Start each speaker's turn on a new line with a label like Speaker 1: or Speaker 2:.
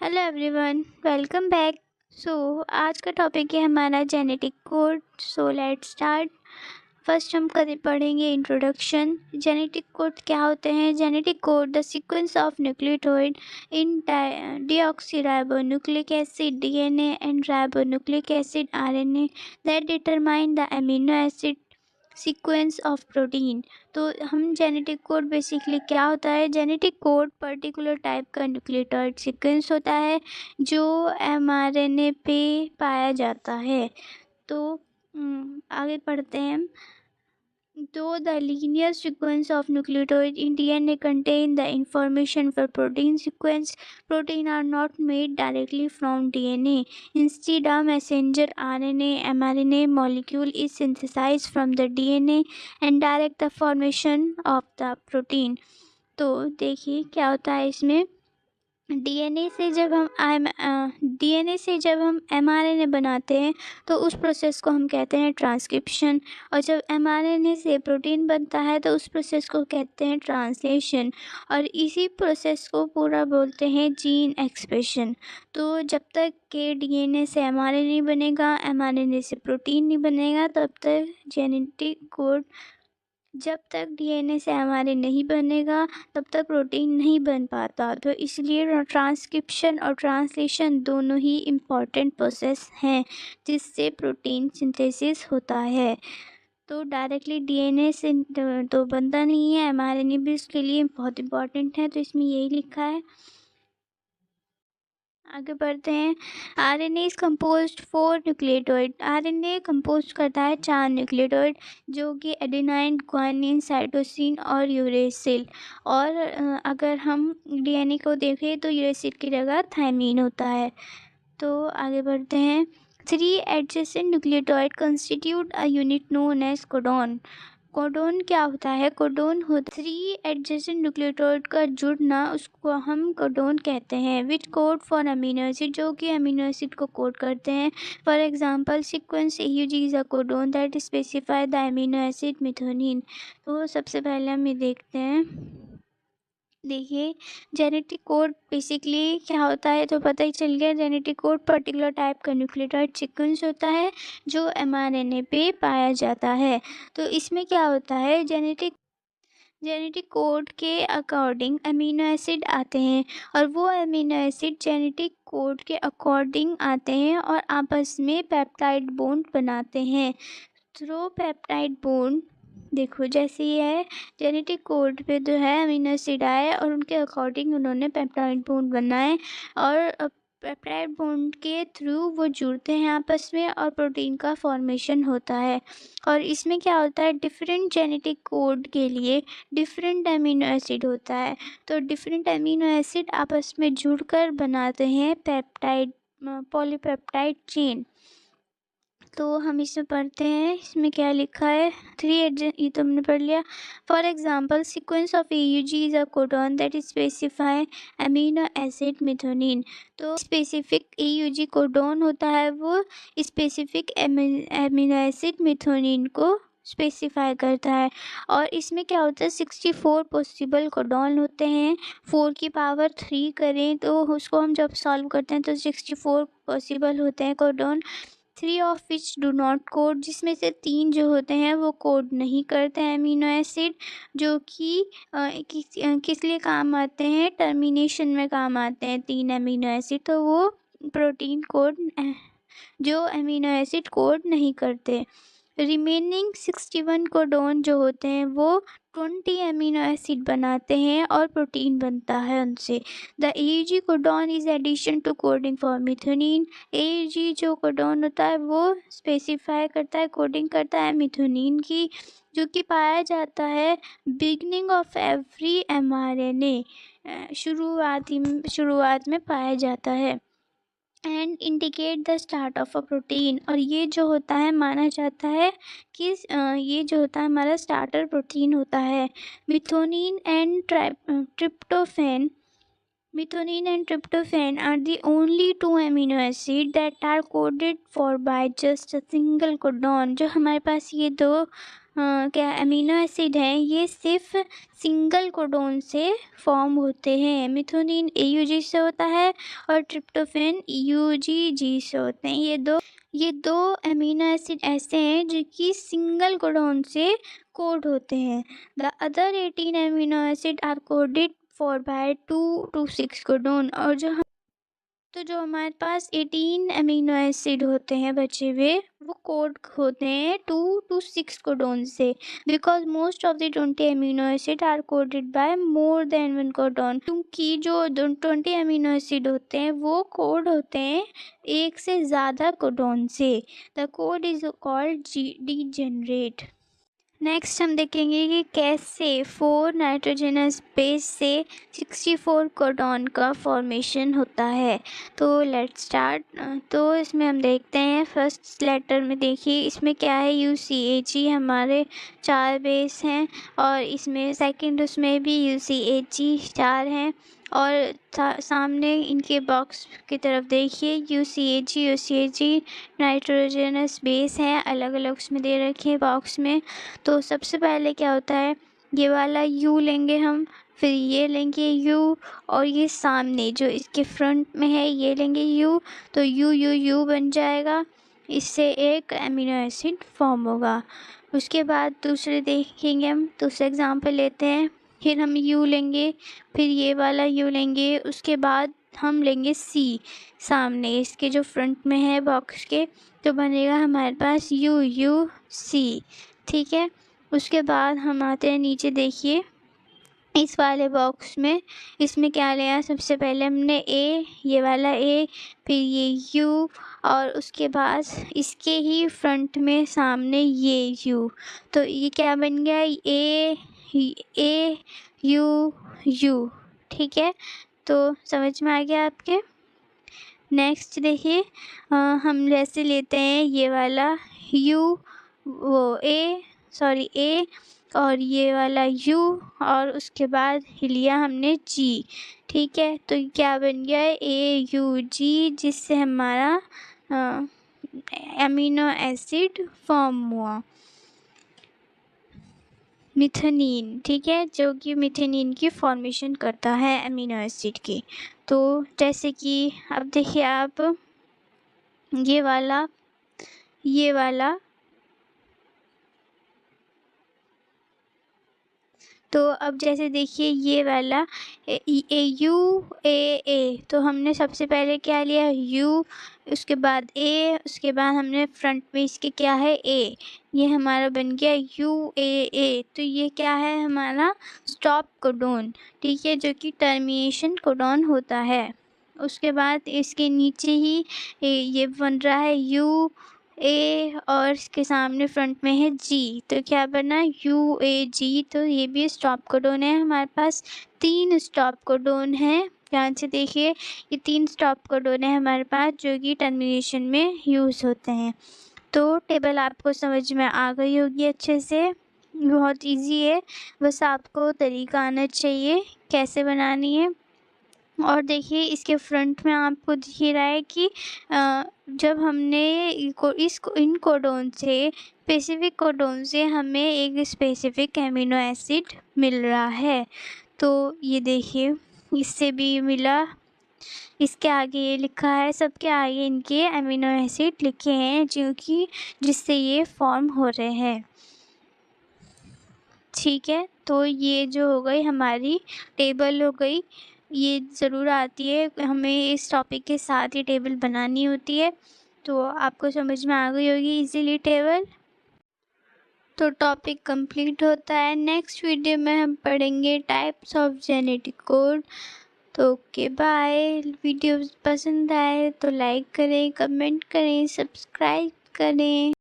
Speaker 1: Hello everyone, welcome back. So आज का topic है हमारा genetic code. So let's start. First हम करें पढ़ेंगे इंट्रोडक्शन। जेनेटिक कोड क्या होते हैं? Genetic code the sequence of nucleotide in deoxyribonucleic acid DNA and ribonucleic acid RNA that determine the amino acid sequence of protein. तो हम genetic code basically क्या होता है? जेनेटिक कोड पर्टिकुलर टाइप का nucleotide sequence होता है जो mRNA पे पाया जाता है। तो आगे पढ़ते हैं हम। Though the linear sequence of nucleotides in DNA contain the information for protein sequence, protein are not made directly from DNA. Instead, a messenger RNA mRNA molecule is synthesized from the DNA and direct the formation of the protein. तो देखिए क्या होता है इसमें। DNA से जब हम mRNA बनाते हैं तो उस प्रोसेस को हम कहते हैं ट्रांसक्रिप्शन, और जब एमआरएनए से प्रोटीन बनता है तो उस प्रोसेस को कहते हैं ट्रांसलेशन, और इसी प्रोसेस को पूरा बोलते हैं जीन एक्सप्रेशन। तो जब तक के डीएनए से एमआरएनए नहीं बनेगा, एमआरएनए से प्रोटीन नहीं बनेगा, तब तक जेनेटिक कोड जब तक डीएनए से एमआरएनए नहीं बनेगा तब तक प्रोटीन नहीं बन पाता। तो इसलिए ट्रांसक्रिप्शन और ट्रांसलेशन दोनों ही इम्पॉर्टेंट प्रोसेस हैं जिससे प्रोटीन सिंथेसिस होता है। तो डायरेक्टली डीएनए से तो बनता नहीं है, एमआरएनए भी उसके लिए बहुत इम्पॉर्टेंट है। तो इसमें यही लिखा है। आगे बढ़ते हैं। RNA is composed 4 nucleotide. RNA compose करता है 4 न्यूक्लियोटाइड जो कि एडेनाइन, ग्वानिन, साइटोसिन और यूरेसिल। और अगर हम डीएनए को देखें तो यूरेसिल की जगह थायमीन होता है। तो आगे बढ़ते हैं। 3 adjacent nucleotide constitute a unit known as codon. Codon क्या होता है? कोडॉन होता 3 एडजेसेंट न्यूक्लियोटाइड का जुड़ना, उसको हम कोडॉन कहते हैं। Which code for amino acid, जो कि अमीनो एसिड को कोड करते हैं। For example sequence AUG is a codon that specify the amino acid methionine. तो सबसे पहले हम ये देखते हैं। देखिए जेनेटिक कोड बेसिकली क्या होता है तो पता ही चल गया। जेनेटिक कोड पर्टिकुलर टाइप का न्यूक्लियोटाइड सीक्वेंस होता है जो एमआरएनए पे पाया जाता है। तो इसमें क्या होता है, जेनेटिक कोड के अकॉर्डिंग अमीनो एसिड आते हैं, और वो अमीनो एसिड जेनेटिक कोड के अकॉर्डिंग आते हैं और आपस में पेप्टाइड बॉन्ड बनाते हैं थ्रू पेप्टाइड बॉन्ड। देखो जैसे ये है, जेनेटिक कोड पे जो है अमीनो एसिड आए और उनके अकॉर्डिंग उन्होंने पेप्टाइड बॉन्ड बनाए, और पेप्टाइड बॉन्ड के थ्रू वो जुड़ते हैं आपस में और प्रोटीन का फॉर्मेशन होता है। और इसमें क्या होता है, डिफरेंट जेनेटिक कोड के लिए डिफरेंट अमीनो एसिड होता है। तो डिफरेंट अमीनो एसिड आपस में जुड़कर बनाते हैं पेप्टाइड पॉलीपेप्टाइड चेन। तो हम इसमें पढ़ते हैं, इसमें क्या लिखा है। ये तो हमने पढ़ लिया। For example sequence of AUG is a codon that is specify amino acid methionine. तो स्पेसिफिक AUG कोडॉन होता है, वो स्पेसिफिक अमीनो एसिड मिथोनिन को स्पेसिफाई करता है। और इसमें क्या होता है, 64 पॉसिबल कोडॉन होते हैं। 4 की पावर 3 करें तो उसको हम जब सॉल्व करते हैं तो 64 पॉसिबल होते हैं codon. 3 of which do not code, जिसमें से 3 जो होते हैं वो कोड नहीं करते हैं अमीनो एसिड, जो कि किस लिए काम आते हैं, टर्मिनेशन में काम आते हैं 3 अमीनो एसिड। तो वो प्रोटीन कोड जो अमीनो एसिड कोड नहीं करते। रिमेनिंग 61 कोडॉन जो होते हैं वो 20 अमीनो एसिड बनाते हैं और प्रोटीन बनता है उनसे। The AUG codon is addition to coding for methionine. AUG जो कोडॉन होता है वो स्पेसिफाई करता है, कोडिंग करता है मिथोनिन की, जो कि पाया जाता है बिगनिंग ऑफ एवरी mRNA। शुरुआत में पाया जाता है। And indicate the start of a protein, और ये जो होता है माना जाता है कि ये जो होता है हमारा स्टार्टर प्रोटीन होता है। Methionine and tryptophan Methionine and tryptophan are the only 2 amino acids that are coded for by just a single codon। जो हमारे पास ये 2 क्या अमीनो एसिड हैं ये सिर्फ सिंगल कोडोन से फॉर्म होते हैं। मिथोनिन AUG से होता है और ट्रिप्टोफैन UGG से होते हैं। ये दो अमीनो एसिड ऐसे हैं जो कि सिंगल कोडोन से कोड होते हैं। The other 18 amino acid are coded for by 2 to 6 codon. और जो हमारे पास 18 अमीनो एसिड होते हैं बचे हुए, वो कोड होते हैं 2 to 6 कोडोन से। Because most of the 20 amino acid are coded by more than 1 codon. क्योंकि जो 20 अमीनो एसिड होते हैं वो कोड होते हैं एक से ज़्यादा कोडोन से। The code is called degenerate. Next हम देखेंगे कि कैसे 4 नाइट्रोजनस बेस से 64 कोडॉन का फॉर्मेशन होता है। तो लेट्स स्टार्ट। तो इसमें हम देखते हैं फर्स्ट लेटर में, देखिए इसमें क्या है, UCAG हमारे 4 बेस हैं और इसमें सेकंड उसमें भी UCAG 4 हैं। और सामने इनके बॉक्स की तरफ देखिए, UCAG नाइट्रोजनस बेस हैं, अलग अलग उसमें दे रखे हैं बॉक्स में। तो सबसे पहले क्या होता है, ये वाला U लेंगे हम, फिर ये लेंगे U, और ये सामने जो इसके फ्रंट में है ये लेंगे U। तो U बन जाएगा, इससे एक अमीनो एसिड फॉर्म होगा। उसके बाद दूसरे देखेंगे, हम दूसरा एग्जांपल लेते हैं। फिर हम U लेंगे, फिर ये वाला U लेंगे, उसके बाद हम लेंगे C सामने इसके जो फ्रंट में है बॉक्स के। तो बनेगा हमारे पास UC, ठीक है। उसके बाद हम आते हैं नीचे, देखिए इस वाले बॉक्स में, इसमें क्या लिया, सबसे पहले हमने A, ये वाला A, फिर ये U, और उसके बाद इसके ही फ्रंट में सामने ये U। तो ये क्या बन गया, AUU, ठीक है। तो समझ में आ गया आपके। नेक्स्ट देखिए, हम जैसे लेते हैं ये वाला A और ये वाला U, और उसके बाद लिया हमने G, ठीक है। तो क्या बन गया है, AUG, जिससे हमारा अमीनो एसिड फॉर्म हुआ, मिथेनिन, ठीक है, जो कि मिथेनिन की फॉर्मेशन करता है अमीनो एसिड की। तो जैसे कि अब देखिए आप ये वाला तो अब जैसे देखिए ये वाला UAA, तो हमने सबसे पहले क्या लिया, U, उसके बाद A, उसके बाद हमने फ्रंट में इसके क्या है A, ये हमारा बन गया UAA। तो ये क्या है, हमारा स्टॉप कोडॉन, ठीक है, जो कि टर्मिनेशन कोडॉन होता है। उसके बाद इसके नीचे ही ये बन रहा है UA, और इसके सामने फ्रंट में है G। तो क्या बना, UAG। तो ये भी स्टॉप कोडॉन है। हमारे पास 3 स्टॉप कोडॉन हैं, ध्यान से देखिए, ये 3 स्टॉप कोडॉन है हमारे पास जो कि टर्मिनेशन में यूज़ होते हैं। तो टेबल आपको समझ में आ गई होगी अच्छे से, बहुत इजी है, बस आपको तरीका आना चाहिए कैसे बनानी है। और देखिए इसके फ्रंट में आपको दिख ही रहा है कि जब हमने इन कोडोन से, स्पेसिफिक कोडोन से हमें एक स्पेसिफिक एमिनो एसिड मिल रहा है। तो ये देखिए इससे भी मिला, इसके आगे ये लिखा है, सबके आगे इनके एमिनो एसिड लिखे हैं जो कि जिससे ये फॉर्म हो रहे हैं, ठीक है। तो ये जो हो गई हमारी टेबल हो गई, ये ज़रूर आती है, हमें इस टॉपिक के साथ ये टेबल बनानी होती है। तो आपको समझ में आ गई होगी इजीली टेबल। तो टॉपिक कंप्लीट होता है। नेक्स्ट वीडियो में हम पढ़ेंगे टाइप्स ऑफ जेनेटिक कोड। तो ओके बाय। वीडियो पसंद आए तो लाइक करें, कमेंट करें, सब्सक्राइब करें।